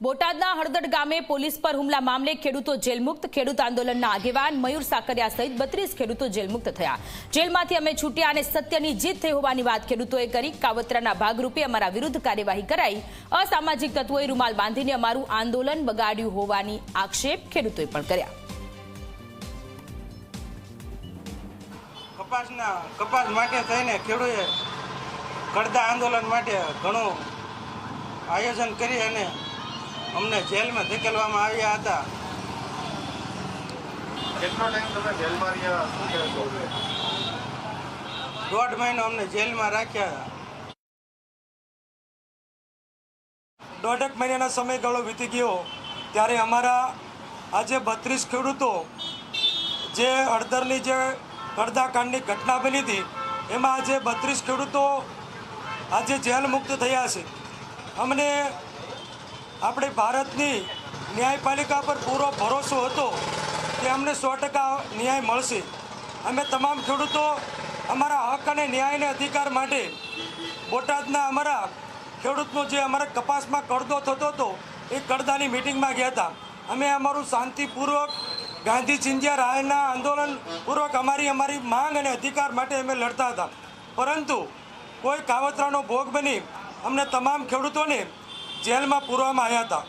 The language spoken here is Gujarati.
બોટાદના હળદડ ગામે પોલીસ પર હુમલા મામલે ખેડૂતો જેલમુક્ત। ખેડૂત આંદોલનના આગેવાન મયુર સાકરિયા સહિત 32 ખેડૂતો જેલમુક્ત થયા। જેલમાંથી અમે છૂટ્યા અને સત્યની જીત થઈ હોવાની વાત ખેડૂતોએ કરી। કાવતરાના ભાગરૂપે અમારા વિરુદ્ધ કાર્યવાહી કરાઈ। અસામાજિક તત્વોએ રૂમાલ બાંધીને અમારું આંદોલન બગાડ્યું હોવાની આક્ષેપ ખેડૂતોએ પણ કર્યા। કપાસ માટે થઈને ખેડૂતોએ કડદા આંદોલન માટે ઘણું આયોજન કરી અને અમને જેલમાં ધકેલવામાં આવ્યા હતા। કેટલો ટાઈમ તમે જેલમાં રહ્યા? શું કહેશો? 1.5 મહિનો અમને જેલમાં રાખ્યા। 1.5 મહિનાના સમયગાળો વીતી ગયો ત્યારે અમારા આજે 32 ખેડૂતો જે હળદરની જે કડદાકાંડની ઘટના બની હતી એમાં આજે 32 ખેડૂતો આજે જેલ મુક્ત થયા છે। અમને આપણી ભારતની ન્યાયપાલિકા પર પૂરો ભરોસો હતો કે અમને 100% ન્યાય મળશે। અમે તમામ ખેડૂતો અમારા હક અને ન્યાયને અધિકાર માટે બોટાદના અમારા ખેડૂતનો જે અમારા કપાસમાં કડદો થતો હતો એ કડદાની મિટિંગમાં ગયા હતા। અમે અમારું શાંતિપૂર્વક ગાંધી ચિંધ્યા રાયના આંદોલનપૂર્વક અમારી માંગ અને અધિકાર માટે અમે લડતા હતા, પરંતુ કોઈ કાવતરાનો ભોગ બની અમને તમામ ખેડૂતોને જેલમાં પૂરવામાં આવ્યા હતા।